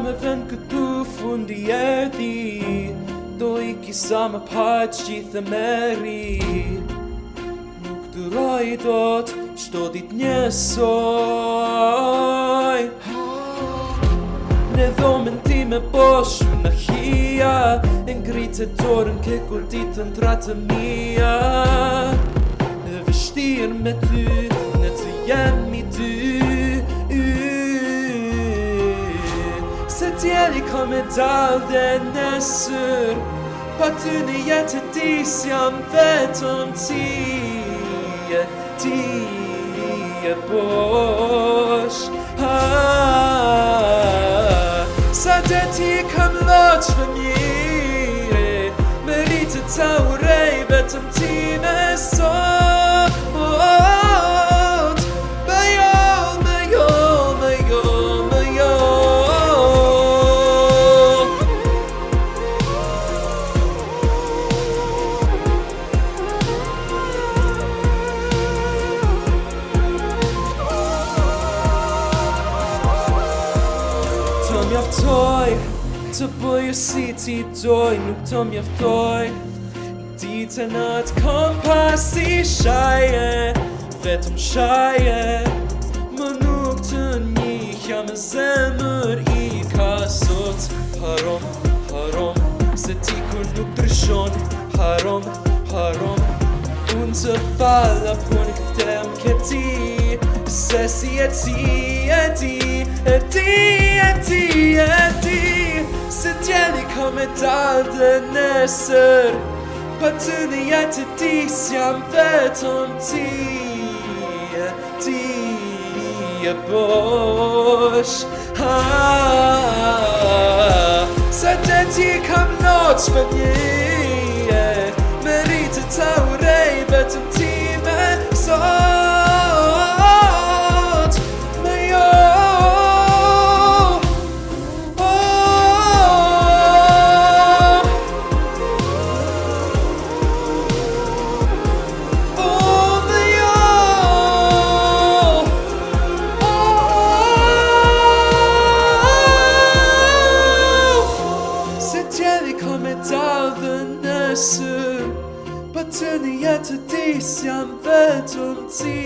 me vend këtu fundi erdhi, do I kisa më paq gjithë meri. Nuk duroj dot çdo ditë njësoj. Në dhomën time bosh në hija, e ngritë dorën ke kur ditën tratë mia. E vështirë me ty, ne të jemi dy. Se djeli ka me dal dhe nesër, pa ty në jetë ti s'jam vetëm ti e bosh. Sa dhe ti kam loq fëmire, meritë ta urej vetëm ti me sot. Të mjaftoj, të bëjë si ti doj, nuk të mjaftoj. Ditë natë kom pasi shaje, vetëm shaje. Më nuk të njihja me zemër I ka sot. Harom, harom, se ti kur nuk ndryshon. Harom, harom, unë të falla po në këtem ke ti. Se si e ti, se djeli ka me dal dhe nesër, pa ty në jetë ti s'jam vetëm ti e bosh. Sa dhe ti kam noq fëmije, meritë ta urej vetëm ti me sot. Ka me dal dhe nesër, pa ty në jetë ti s'jam vetëm ti